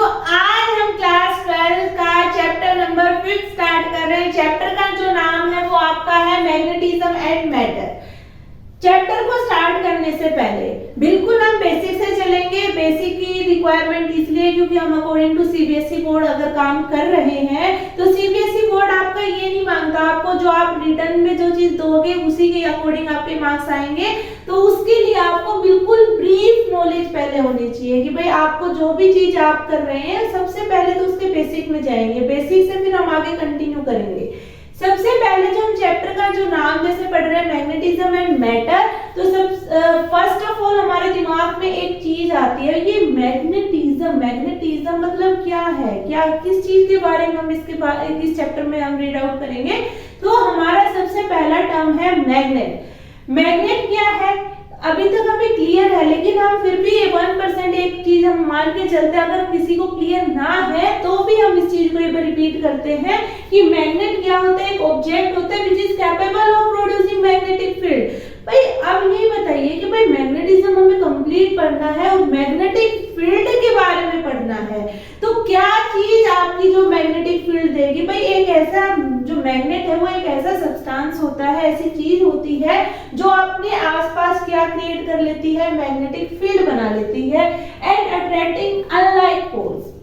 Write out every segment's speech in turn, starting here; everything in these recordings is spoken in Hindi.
आज हम क्लास 12 का चैप्टर नंबर 5 स्टार्ट कर रहे हैं। चैप्टर का जो नाम है वो आपका है मैग्नेटिज्म एंड मैटर। चैप्टर को स्टार्ट करने से पहले बिल्कुल हम बेसिक से चलेंगे। बेसिक की रिक्वायरमेंट इसलिए क्योंकि हम अकॉर्डिंग टू सीबीएसई बोर्ड अगर काम कर रहे हैं तो सीबीएसई बोर्ड आपका ये नहीं मांगता, आपको जो आप रिटर्न में जो चीज दोगे उसी के अकॉर्डिंग आपके मार्क्स आएंगे। तो उसके लिए आपको बिल्कुल ब्रीफ नॉलेज पहले होनी चाहिए कि भाई आपको जो भी चीज आप कर रहे हैं सबसे पहले तो उसके बेसिक में जाएंगे, बेसिक से फिर हम आगे कंटिन्यू करेंगे। सबसे पहले जो हम चैप्टर का जो नाम जैसे पढ़ रहे हैं मैग्नेटिज्म एंड मैटर, तो सब फर्स्ट ऑफ ऑल हमारे दिमाग में एक चीज आती है, ये मैग्नेटिज्म मतलब क्या है, क्या किस चीज के बारे में हम इस चैप्टर में हम रीड आउट करेंगे। तो हमारा सबसे पहला टर्म है मैग्नेट। मैग्नेट क्या है अभी तक हमें क्लियर है, लेकिन हम फिर भी 1% एक चीज हम मान के चलते हैं, अगर किसी को क्लियर ना है तो भी हम इस चीज को एक बार रिपीट करते हैं कि मैग्नेट क्या होता है, एक ऑब्जेक्ट होता है which is capable of producing magnetic field. भाई अब ये बताइए कि भाई मैग्नेटिज्म हमें कंप्लीट पढ़ना है और मैग्नेटिक फील्ड के बारे में पढ़ना है, तो क्या चीज आपकी जो मैग्नेटिक फील्ड देगी। भाई एक ऐसा जो मैग्नेट है वो एक ऐसा सब्सटेंस होता है, ऐसी चीज होती है जो अपने आसपास क्या क्रिएट कर लेती है, मैग्नेटिक फील्ड बना लेती है एंड अट्रैक्टिंग अनलाइक पोल्स।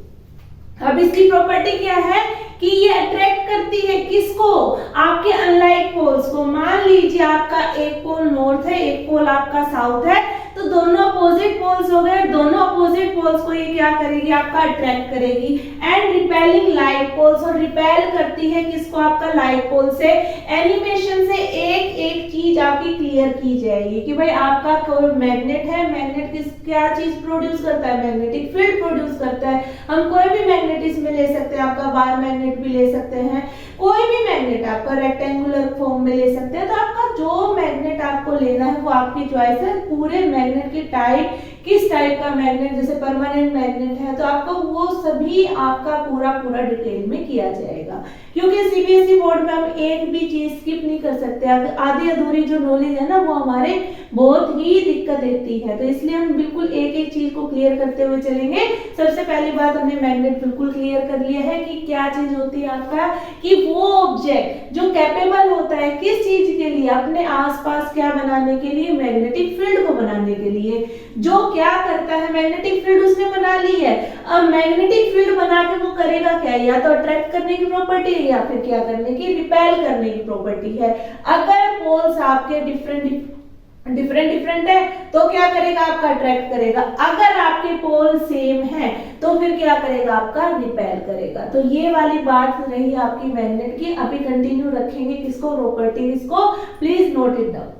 अब इसकी प्रॉपर्टी क्या है कि ये अट्रैक्ट करती है किसको, आपके अनलाइक पोल्स को। मान लीजिए आपका एक पोल नॉर्थ है, एक पोल आपका साउथ है, तो दोनों अपोजिट पोल्स हो गए, दोनों अपोजिट पोल्स को ये क्या करेगी, आपका अट्रैक्ट करेगी एंड रिपेलिंग लाइक पोल्स, और रिपेल करती है किसको, आपका लाइक पोल से। एनिमेशन से एक एक चीज आपकी क्लियर की जाएगी कि भाई आपका कोई मैग्नेट है, मैग्नेट किस क्या चीज प्रोड्यूस करता है, मैग्नेटिक फील्ड प्रोड्यूस करता है। हम कोई भी मैग्नेट इसमें ले सकते हैं, आपका बार मैग्नेट भी ले सकते हैं, कोई भी मैग्नेट आपका रेक्टेंगुलर फॉर्म में ले सकते हैं। तो आपका जो मैग्नेट आपको लेना है वो आपकी चॉइस है। पूरे मैग्नेट की टाइप, किस टाइप का मैग्नेट, जैसे परमानेंट मैग्नेट है तो आपको वो सभी आपका पूरा डिटेल में किया जाएगा, क्योंकि सीबीएसई बोर्ड में हम एक भी चीज स्किप नहीं कर सकते। आधी अधूरी जो नॉलेज है ना वो हमारे बहुत ही दिक्कत देती है, तो इसलिए हम बिल्कुल एक एक चीज को क्लियर करते हुए चलेंगे। सबसे पहली बात हमने मैग्नेट बिल्कुल क्लियर कर लिया है कि क्या चीज होती है आपका, कि वो ऑब्जेक्ट जो कैपेबल होता है किस चीज के लिए, अपने आसपास क्या बनाने के लिए, मैग्नेटिक फील्ड को बनाने के लिए। जो क्या करता है, मैग्नेटिक फील्ड उसने बना ली है, अब मैग्नेटिक फील्ड बना के वो करेगा क्या, या तो अट्रैक्ट करने की प्रॉपर्टी है या फिर क्या करने की, रिपेल करने की प्रॉपर्टी है। अगर पोल्स आपके डिफरेंट है तो क्या करेगा, आपका अट्रैक्ट करेगा। अगर आपके पोल सेम है तो फिर क्या करेगा, आपका रिपेल करेगा। तो ये वाली बात रही आपकी मैग्नेट की। अभी कंटिन्यू रखेंगे किसको, प्रॉपर्टीज को, प्लीज नोट इट डाउन।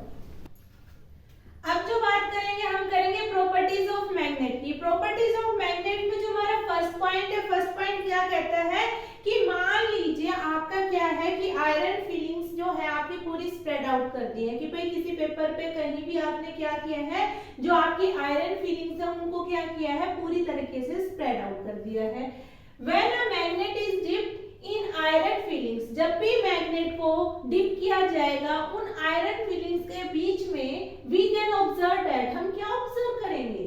अब जो बात करेंगे हम करेंगे प्रॉपर्टीज ऑफ मैग्नेट की। प्रॉपर्टीज ऑफ मैग्नेट में जो हमारा फर्स्ट पॉइंट है, फर्स्ट पॉइंट क्या कहता है कि मान लीजिए आपका क्या है कि आयरन फीलिंग्स जो है आपकी पूरी स्प्रेड आउट कर दी है, कि भाई किसी पेपर पे कहीं भी आपने क्या किया है, जो आपकी आयरन फीलिंग्स है उनको क्या किया है, पूरी तरीके से स्प्रेड आउट कर दिया है। When a magnet is dipped in iron feelings, जब भी मैग्नेट को डिप किया जाएगा उन आयरन फीलिंग्स के बीच में, वी कैन ऑब्जर्व दैट, हम क्या ऑब्जर्व करेंगे,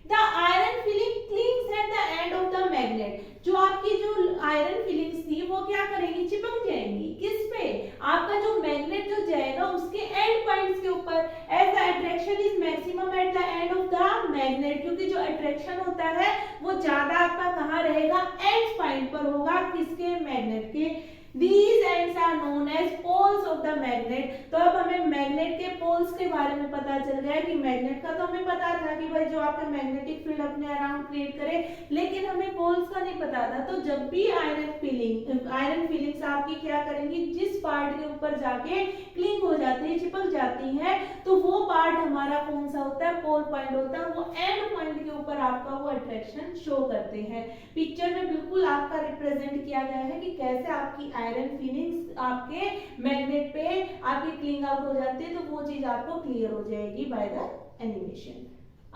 the iron feeling clings eight the end of the magnet. जो आपकी जो आयरन फीलिंग्स थी वो क्या करेंगी, चिपक जाएंगी किस पे, आपका जो मैग्नेट जो जाएगा उसके एंड पॉइंट्स के ऊपर। As the attraction is maximum at the end of the magnet, क्योंकि जो अट्रैक्शन होता है वो ज्यादा आपका कहाँ रहेगा, एंड पॉइंट पर होगा, किसके, मैग्नेट के। These ends are known as poles of the magnet। तो अब हमें मैग्नेट के पोल्स के बारे में पता चल गया कि मैग्नेट का तो हमें पता था कि भाई जो आपके मैग्नेटिक फील्ड अपने अराउंड क्रिएट करे, लेकिन हमें पोल्स का नहीं पता था। तो जब भी आयरन फीलिंग्स आपकी क्या करेंगी, जिस पार्ट के ऊपर जाके क्लिंग हो जाती है, चिपक जाती है, तो वो पार्ट हमारा कौन सा होता है, पोल पॉइंट होता है। वो एंड पॉइंट के ऊपर आपका वो अट्रैक्शन शो करते हैं। पिक्चर में बिल्कुल आपका रिप्रेजेंट किया गया है कि कैसे आपकी आयरन फीलिंग्स आपके मैग्नेट पे आपकी क्लिंग आउट हो जाती है, तो वो चीज आपको क्लियर हो जाएगी बाय द एनिमेशन।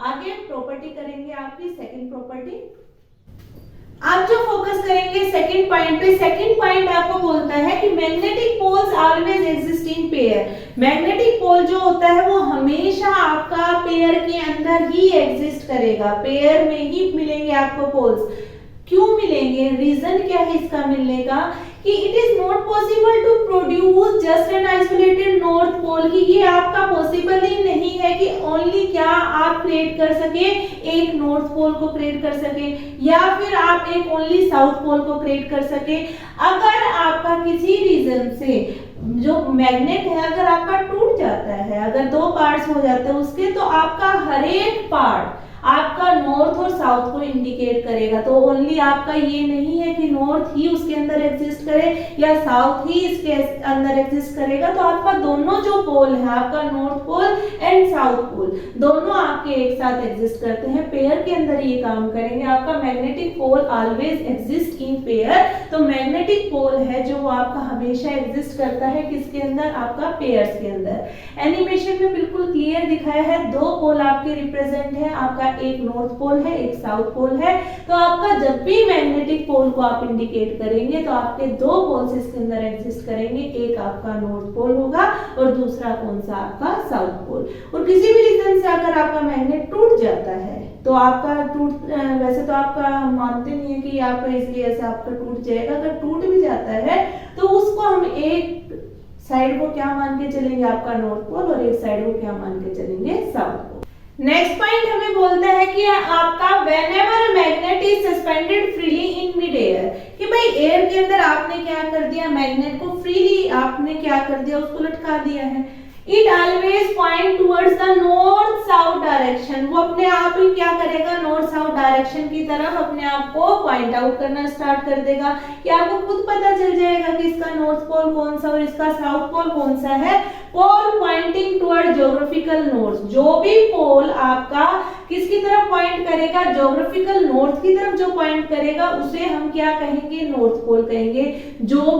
आगे प्रॉपर्टी करेंगे आपकी सेकंड प्रॉपर्टी। आप जो फोकस करेंगे सेकंड पॉइंट पे, सेकंड पॉइंट आपको बोलता है कि magnetic poles always exist in pair. Magnetic pole जो होता है वो हमेशा आपका पेयर के अंदर ही एग्जिस्ट करेगा, पेयर में ही मिलेंगे आपको पोल्स। क्यों मिलेंगे, रीजन क्या है इसका मिलने का, कि it is not possible to produce just an isolated north pole, कि ये आपका पॉसिबल ही नहीं है कि ओनली क्या आप क्रिएट कर सके, एक नॉर्थ पोल को क्रिएट कर सके या फिर आप एक ओनली साउथ पोल को क्रिएट कर सके। अगर आपका किसी रीजन से जो मैग्नेट है अगर आपका टूट जाता है, अगर दो पार्ट्स हो जाते हैं उसके, तो आपका हर एक पार्ट आपका नॉर्थ और साउथ को इंडिकेट करेगा। तो ओनली आपका ये नहीं है कि नॉर्थ ही उसके अंदर एग्जिस्ट करे या साउथ ही इसके अंदर एग्जिस्ट करेगा, तो आपका दोनों जो पोल है, आपका north pole and south pole, दोनों आपके एक साथ एग्जिस्ट करते हैं, पेयर के अंदर ये काम करेंगे। आपका magnetic pole always exist in pair, तो मैग्नेटिक पोल है जो आपका हमेशा एग्जिस्ट करता है किसके अंदर, आपका पेयर्स के अंदर। एनिमेशन में बिल्कुल क्लियर दिखाया है, दो पोल आपके रिप्रेजेंट है, आपका एक नॉर्थ पोल है, एक साउथ पोल है। तो आपका जब भी मैग्नेटिक पोल को आप इंडिकेट करेंगे तो आपके दो पोल्स इसके अंदर एग्जिस्ट करेंगे, एक आपका नॉर्थ पोल होगा और दूसरा कौन सा, आपका साउथ पोल। और किसी भी रीजन से अगर आपका मैग्नेट टूट जाता है तो आपका वैसे तो आपका मानते नहीं है कि आपका इसलिए ऐसा आपका टूट जाएगा, अगर टूट भी जाता है तो उसको हम एक साइड को क्या मान के चलेंगे, आपका नॉर्थ पोल, और एक साइड को क्या मान के चलेंगे, साउथ पोल। नेक्स्ट पॉइंट हमें बोलता है कि आपका whenever magnet is suspended freely in mid air, कि भाई एयर के अंदर आपने क्या कर दिया, मैग्नेट को फ्रीली आपने क्या कर दिया, उसको लटका दिया है। It always point towards the north south direction, वो अपने आप ही क्या करेगा, नॉर्थ साउथ डायरेक्शन की तरफ अपने आप को पॉइंट आउट करना स्टार्ट कर देगा, कि आपको खुद पता चल जाएगा कि इसका नॉर्थ पोल कौन सा और इसका साउथ पोल कौन सा है। पोल पॉइंटिंग टुवर्ड ज्योग्राफिकल नॉर्थ, जो भी पोल आपका किसकी तरफ पॉइंट करेगा, ज्योग्राफिकल नॉर्थ की तरफ जो पॉइंट करेगा उसे हम क्या कहेंगे, नॉर्थ पोल कहेंगे। जो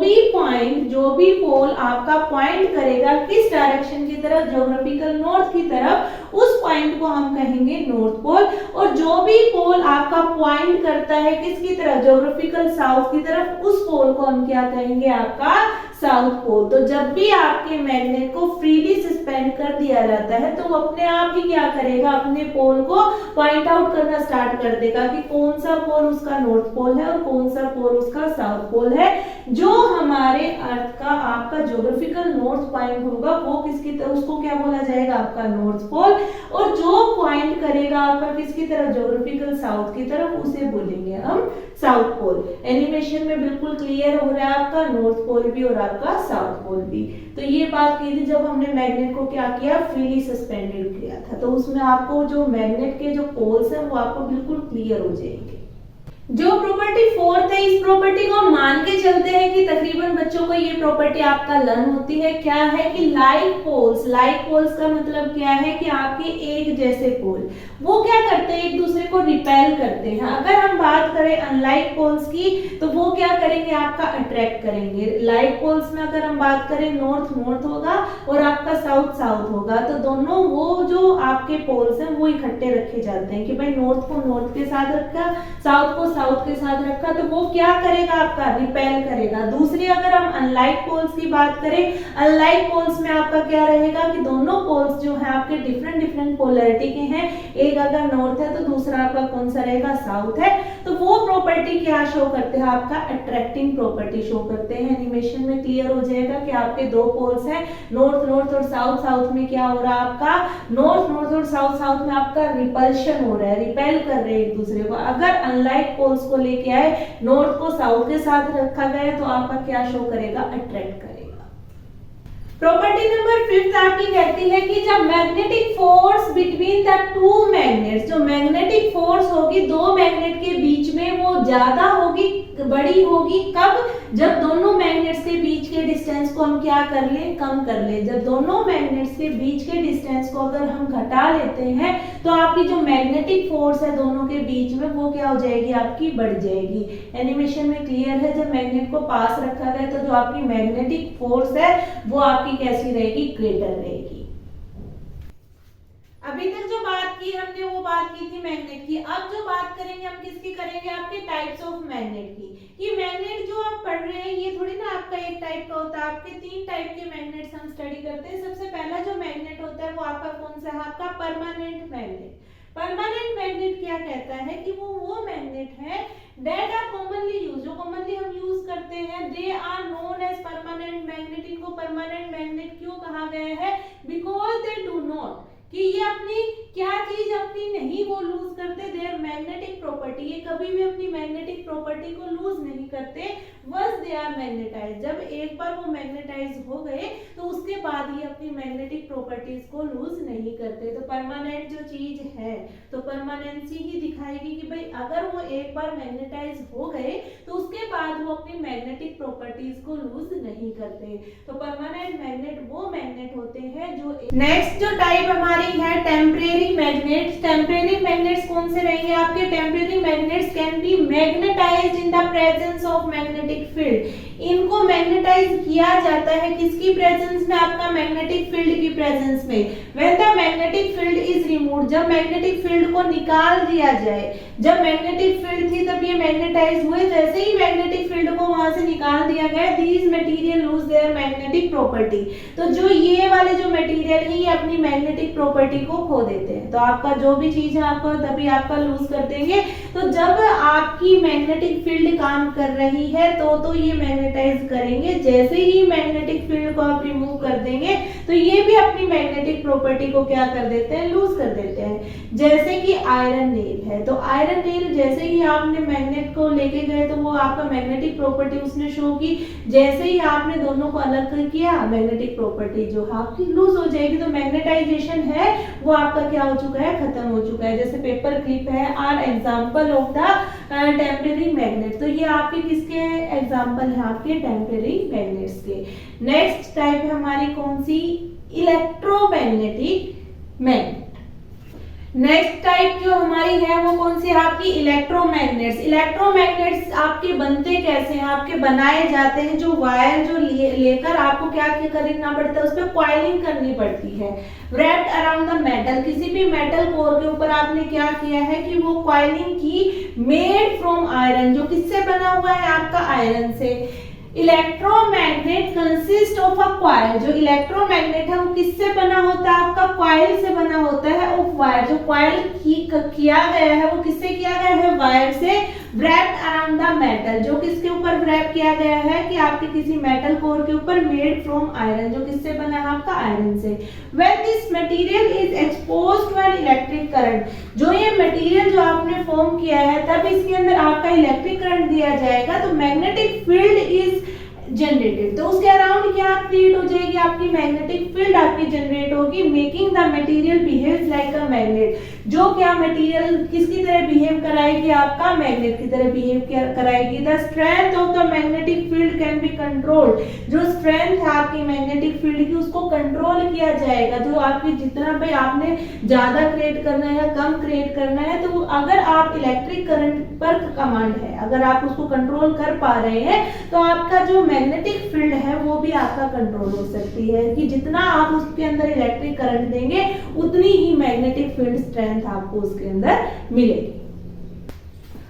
भी पोल आपका पॉइंट करेगा किस डायरेक्शन की तरफ, ज्योग्राफिकल नॉर्थ की तरफ, उस पॉइंट को हम कहेंगे नॉर्थ पोल। और जो भी पोल आपका पॉइंट करता है किसकी तरफ, ज्योग्राफिकल साउथ की तरफ, उस पोल को हम क्या कहेंगे, आपका साउथ पोल। तो जब भी आपके मैग्नेट को फ्रीली सस्पेंड कर दिया जाता है तो वो अपने आप ही क्या करेगा, अपने पोल को पॉइंट आउट करना स्टार्ट कर देगा कि कौन सा पोल उसका नॉर्थ पोल है और कौन सा पोल उसका साउथ पोल है। जो हमारे अर्थ का आपका ज्योग्राफिकल नॉर्थ पॉइंट होगा वो किसकी तरफ, उसको क्या बोला जाएगा, आपका नॉर्थ पोल। और जो पॉइंट करेगा आपका किसकी तरफ, ज्योग्राफिकल साउथ की तरफ, उसे बोलेंगे हम साउथ पोल। एनिमेशन में बिल्कुल क्लियर हो रहा है आपका नॉर्थ पोल भी और आपका साउथ पोल भी। तो ये बात की थी जब हमने मैग्नेट को क्या किया, फ्रीली सस्पेंडेड किया था, तो उसमें आपको जो मैग्नेट के जो पोल्स हैं वो आपको बिल्कुल क्लियर हो जाएंगे। जो प्रॉपर्टी फोर्थ है, इस प्रॉपर्टी को मान के चलते हैं कि तकरीबन बच्चों को ये प्रॉपर्टी आपका लर्न होती है। क्या है कि लाइक पोल्स का मतलब क्या है कि आपके एक जैसे पोल वो क्या करते हैं, एक दूसरे को रिपेल करते हैं। अगर हम बात करें अनलाइक पोल्स की तो वो क्या करेंगे, आपका अट्रैक्ट करेंगे। लाइक पोल्स में अगर हम बात करें नॉर्थ होगा और आपका साउथ होगा, तो दोनों वो जो आपके पोल्स हैं वो इकट्ठे रखे जाते हैं कि भाई नॉर्थ को नॉर्थ के साथ रखा, साउथ को साउथ के साथ रखा, तो वो क्या करेगा, आपका रिपेल करेगा। दूसरी अगर हम अनलाइक पोल्स की बात करें, अनलाइक पोल्स में आपका क्या रहेगा कि दोनों पोल्स जो है आपके डिफरेंट पोलैरिटी के हैं, एक अगर नॉर्थ है तो दूसरा आपका कौन सा रहेगा, साउथ है। तो वो प्रॉपर्टी क्या शो करते हैं, आपका अट्रैक्टिंग प्रॉपर्टी शो करते हैं। एनिमेशन में क्लियर हो जाएगा कि आपके दो पोल्स हैं, नॉर्थ और साउथ में क्या हो रहा है, आपका नॉर्थ और साउथ में आपका रिपल्शन हो रहा है, रिपेल कर रहे हैं एक दूसरे को। अगर अनलाइक पोल्स को लेके आए, नॉर्थ को साउथ के साथ रखा गया तो आपका क्या शो करेगा, अट्रैक्ट करेगा। प्रॉपर्टी नंबर 5 आपकी कहती है कि जब magnetic force between the two magnets, जो मैग्नेटिक फोर्स होगी दो मैग्नेट के बीच में वो ज्यादा होगी, बड़ी होगी। कब, जब दोनों मैग्नेट्स के बीच के डिस्टेंस को हम क्या कर लें, कम कर लें। जब दोनों मैग्नेट्स के बीच के डिस्टेंस को अगर हम घटा लेते हैं तो आपकी जो मैग्नेटिक फोर्स है दोनों के बीच में वो क्या हो जाएगी, आपकी बढ़ जाएगी। एनिमेशन में क्लियर है, जब मैग्नेट को पास रखा गया तो जो आपकी मैग्नेटिक फोर्स है वो आपकी कैसी रहेगी, ग्रेटर रहेगी। अभी तक जो बात की हमने वो बात की थी मैग्नेट की। अब जो बात करेंगे हम किसकी करेंगे, आपके टाइप्स ऑफ मैग्नेट की। कि मैग्नेट जो आप पढ़ रहे हैं ये थोड़ी ना आपका एक टाइप का होता है, आपके 3 टाइप के मैग्नेट्स हम स्टडी करते हैं। सबसे पहला जो मैग्नेट होता है वो आपका कौन सा है, आपका परमानेंट मैग्नेट। परमानेंट मैग्नेट क्या कहता है कि वो मैग्नेट है that are commonly used, जो commonly हम यूज करते हैं, they are known as permanent magnet। इनको परमानेंट मैग्नेट क्यों कहा गया है? because they do not, कि ये अपनी क्या चीज अपनी नहीं वो लूज करते, देयर मैग्नेटिक प्रॉपर्टी, ये कभी भी अपनी मैग्नेटिक प्रॉपर्टी को लूज नहीं करते। वंस दे आर मैग्नेटाइज, जब एक बार वो मैग्नेटाइज हो गए तो उसके बाद ये अपनी मैग्नेटिक प्रॉपर्टीज को लूज नहीं करते। तो परमानेंट जो चीज है तो परमानेंसी ही दिखाएगी कि भाई अगर वो एक बार मैग्नेटाइज हो गए तो उसके बाद वो अपनी मैग्नेटिक प्रॉपर्टीज को लूज नहीं करते। तो परमानेंट मैग्नेट वो मैग्नेट होते हैं जो। नेक्स्ट जो टाइप हमारी है टेम्परेरी मैग्नेट्स। टेम्परेरी मैग्नेट्स कौन से रहेंगे आपके? Temporary magnets can be magnetised in the presence of magnetic field. इनको मैग्नेटाइज किया जाता है किसकी प्रेजेंस में? आपका मैग्नेटिक फील्ड की प्रेजेंस में। When the magnetic field is removed, जब मैग्नेटिक फील्ड को निकाल दिया जाए, जब मैग्नेटिक फील्ड थी तब ये मैग्नेटाइज हुए, जैसे ही मैग्नेटिक फील्ड को वहां से निकाल दिया गया, these material lose their magnetic property. तो जो ये वाले जो मटेरियल है ये अपनी मैग्नेटिक प्रॉपर्टी को खो देते हैं। तो आपका जो भी चीज है आपको तभी आपका लूज कर देंगे। तो जब आपकी मैग्नेटिक फील्ड काम कर रही है तो ये मैग्नेटाइज करेंगे, जैसे ही मैग्नेटिक फील्ड को आप रिमूव कर देंगे तो ये भी अपनी मैग्नेटिक प्रॉपर्टी को क्या कर देते हैं? लूज कर देते हैं। जैसे कि आयरन नेल है, तो आयरन नेल जैसे ही आपने मैग्नेट को लेके गए तो वो आपका मैग्नेटिक प्रॉपर्टी उसने शो की, जैसे ही आपने दोनों को अलग किया मैग्नेटिक प्रॉपर्टी जो आपकी लूज हो जाएगी। तो मैग्नेटाइजेशन है वो आपका क्या हो चुका है? खत्म हो चुका है। जैसे पेपर क्लिप है are example of the temporary magnet. तो ये आपके किसके एग्जांपल है? आपके टेम्परेरी मैग्नेट्स के। नेक्स्ट टाइप है हमारी कौन सी? Electromagnetic magnet. नेक्स्ट टाइप जो हमारी है वो कौन सी है? आपकी इलेक्ट्रोमैग्नेट्स। इलेक्ट्रोमैग्नेट्स आपके बनते कैसे हैं? आपके बनाए जाते हैं जो वायर जो लेकर आपको क्या करना पड़ता है? उस पर कॉइलिंग करनी पड़ती है। wrapped around the metal, किसी भी मेटल कोर के ऊपर आपने क्या किया है कि वो कॉइलिंग की, मेड फ्रॉम आयरन, जो किससे बना हुआ है? आपका आयरन से। Electromagnet consist of a coil, जो इलेक्ट्रोमैग्नेट है वो किससे बना होता है? आपका कॉइल से बना होता है। ऑफ वायर, जो कॉइल किया गया है वो किससे किया गया है? वायर से। wrapped around the metal, जो किसके ऊपर wrap किया गया है कि आपके किसी मेटल कोर के ऊपर, मेड फ्रॉम आयरन, जो किससे बना है? आपका आयरन से। when this material is exposed to an electric current, जो ये मटेरियल जो आपने फॉर्म किया है तब इसके अंदर आपका इलेक्ट्रिक करंट दिया जाएगा तो मैग्नेटिक फील्ड इज जनरेटेड। तो उसके अराउंड क्या क्रिएट हो जाएगी? आपकी मैग्नेटिक फील्ड आपकी जनरेट होगी, making the material behaves like a magnet. जो क्या मटेरियल किसकी तरह बिहेव कराएगी? आपका मैग्नेट की तरह बिहेव कराएगी। The strength of the magnetic field can be controlled, जो स्ट्रेंथ है आपकी मैग्नेटिक फील्ड की उसको कंट्रोल किया जाएगा। जो आपकी जितना भाई आपने ज्यादा क्रिएट करना है या कम क्रिएट करना है, तो अगर आप इलेक्ट्रिक करंट पर कमांड है, अगर आप उसको कंट्रोल कर पा रहे हैं तो आपका जो मैग्नेटिक फील्ड है वो भी आपका कंट्रोल हो सकती है कि जितना आप उसके अंदर इलेक्ट्रिक करंट देंगे उतनी ही मैग्नेटिक फील्ड स्ट्रेंथ आपको उसके अंदर मिलेगी।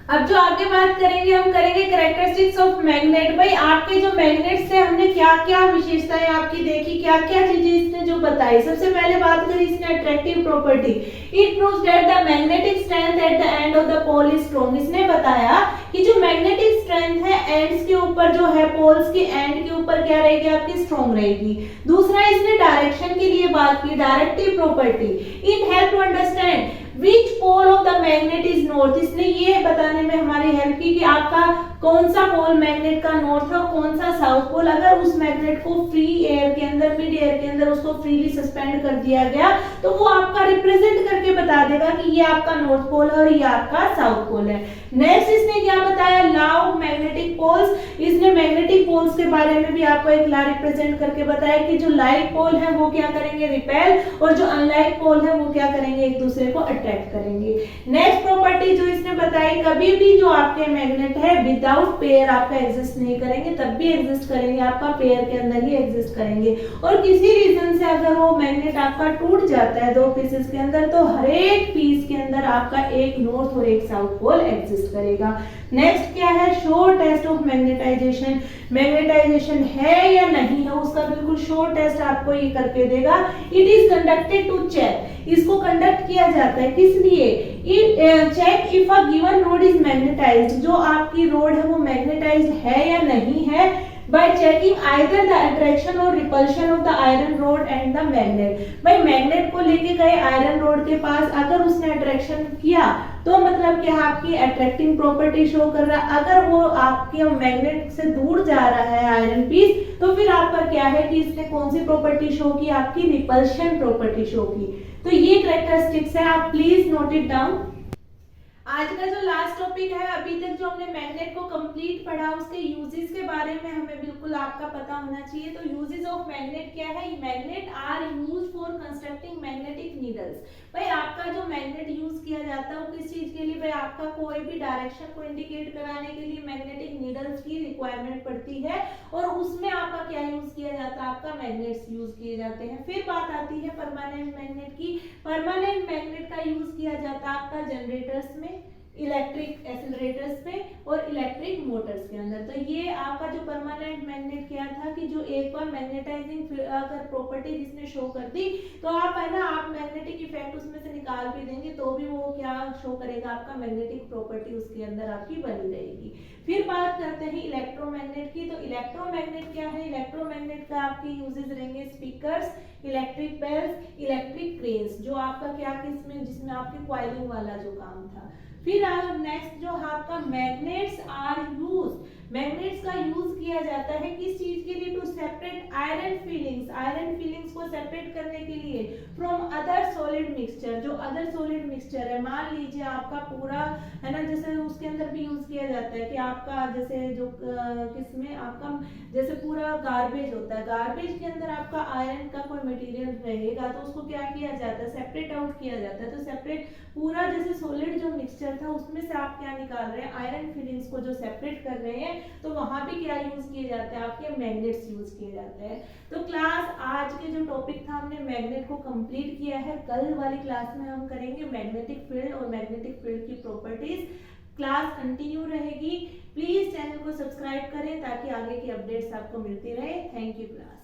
अब जो आगे बात करेंगे हम करेंगे कैरेक्टरिस्टिक्स ऑफ मैग्नेट। भाई आपके जो मैग्नेट से हमने क्या क्या विशेषताएं आपकी देखी, क्या क्या चीजें इसने जो बताई। सबसे पहले बात करें इसने attractive property. It proves that the magnetic strength at the end of the pole is strong. इसने बताया कि जो मैग्नेटिक स्ट्रेंथ है एंड्स के ऊपर जो है, पोल्स के एंड के ऊपर क्या रहेगी? आपकी स्ट्रांग रहेगी। दूसरा इसने डायरेक्शन के लिए बात की, directive property. It help to understand which pole of the magnet is north. इसने ये बताने में हमारी हेल्प की कि आपका कौन सा पोल मैग्नेट का नॉर्थ है और कौन सा साउथ पोल। अगर उस मैग्नेट को फ्री एयर के अंदर, मिड एयर के अंदर उसको फ्रीली सस्पेंड कर दिया गया तो वो आपका रिप्रेजेंट करके बता देगा कि ये आपका नॉर्थ पोल है और ये आपका साउथ पोल है। नेक्स्ट इसने क्या बताया? Law of magnetic poles. इसने मैग्नेटिक पोल्स के बारे में भी आपको एक लॉ रिप्रेजेंट करके बताया कि जो लाइक पोल है वो क्या करेंगे? रिपेल, और जो अनलाइक पोल है वो क्या करेंगे? एक दूसरे को अट्रैक्ट करेंगे। नेक्स्ट प्रॉपर्टी जो इसने बताई, कभी भी जो आपके मैग्नेट है विदाउट पेयर आपका एग्जिस्ट नहीं करेंगे, तब भी एग्जिस्ट करेंगे, आपका पेयर के अंदर ही एग्जिस्ट करेंगे। और किसी रीजन से अगर वो मैग्नेट आपका टूट जाता है दो पीसेस के अंदर, तो हर एक पीस के अंदर आपका एक नॉर्थ और एक साउथ पोल एग्जिस्ट करेगा। नेक्स्ट क्या है, show test of magnetisation, magnetisation है या नहीं है उसका बिल्कुल शो टेस्ट आपको ये करके देगा। It is conducted to check, इसको कंडक्ट किया जाता है किस लिए, check if a given rod is magnetised, जो आपकी रोड है वो मैग्नेटाइज्ड है या नहीं है, by checking either the attraction or repulsion of the iron rod and the magnet। भाई मैग्नेट को लेके गए आयरन रोड के पास, अगर उसने अट्रैक्शन किया तो मतलब क्या आपकी अट्रैक्टिंग प्रॉपर्टी शो कर रहा है, अगर वो आपके मैग्नेट से दूर जा रहा है आयरन पीस तो फिर आपका क्या है कि इसने कौन सी प्रॉपर्टी शो की, आपकी रिपल्शन प्रॉपर्टी शो की। तो ये कैरेक्टरिस्टिक्स है, आप प्लीज नोट इट डाउन। आज का जो लास्ट टॉपिक है, अभी तक जो हमने मैग्नेट को कंप्लीट पढ़ा उसके यूजेस के बारे में हमें बिल्कुल आपका पता होना चाहिए। तो यूजेस ऑफ मैग्नेट क्या है, magnet are used for constructing magnetic needles. भाई आपका जो मैग्नेट यूज किया जाता है वो किस चीज के लिए, भाई आपका कोई भी डायरेक्शन को इंडिकेट कराने के लिए मैग्नेटिक नीडल्स की रिक्वायरमेंट पड़ती है और उसमें आपका क्या यूज किया जाता है, आपका मैग्नेट्स यूज किए जाते हैं। फिर बात आती है परमानेंट मैग्नेट की। परमानेंट मैग्नेट का यूज किया जाता है आपका जनरेटर्स में, इलेक्ट्रिक एक्सीलरेटर्स में और इलेक्ट्रिक मोटर्स के अंदर। तो ये आपका जो परमानेंट मैग्नेट क्या था कि जो एक बार मैग्नेटाइजिंग अगर प्रॉपर्टी जिसने शो कर दी तो आप है ना, आप मैग्नेटिक इफेक्ट उसमें से निकाल भी देंगे तो भी वो क्या शो करेगा, आपका मैग्नेटिक प्रॉपर्टी उसके अंदर आपकी बनी रहेगी। फिर बात करते हैं इलेक्ट्रोमैग्नेट की। तो इलेक्ट्रोमैग्नेट क्या है, इलेक्ट्रोमैग्नेट का आपके यूजेस रहेंगे speakers, electric bells, electric cranes, जो आपका क्या किसमें जिसमें आपके कॉइलिंग वाला जो काम था। फिर नेक्स्ट जो आपका मैग्नेट्स आर यूज, मैग्नेट्स का यूज किया जाता है किस चीज के लिए, to separate iron filings, iron filings को सेपरेट करने के लिए फ्रॉम अदर सॉलिड मिक्सचर। जो अदर सॉलिड मिक्सचर है, मान लीजिए आपका पूरा है ना, जैसे उसके अंदर भी यूज किया जाता है कि आपका जैसे जो किसमें आपका जैसे पूरा गार्बेज होता है, गार्बेज के अंदर आपका आयरन का कोई मटेरियल रहेगा तो उसको क्या किया जाता है, सेपरेट आउट किया जाता है। तो सेपरेट पूरा जैसे सॉलिड जो मिक्सचर था उसमें से आप क्या निकाल रहे हैं, आयरन फिलिंग्स को जो सेपरेट कर रहे हैं, तो वहां पे क्या यूज किए जाते हैं, आपके मैग्नेट्स यूज किए जाते हैं। तो क्लास आज के जो टॉपिक था हमने मैग्नेट को कंप्लीट किया है। कल वाली क्लास में हम करेंगे मैग्नेटिक फील्ड और मैग्नेटिक फील्ड की प्रॉपर्टीज। क्लास कंटिन्यू रहेगी, प्लीज चैनल को सब्सक्राइब करें ताकि आगे की अपडेट्स आपको मिलती रहे। Thank you class.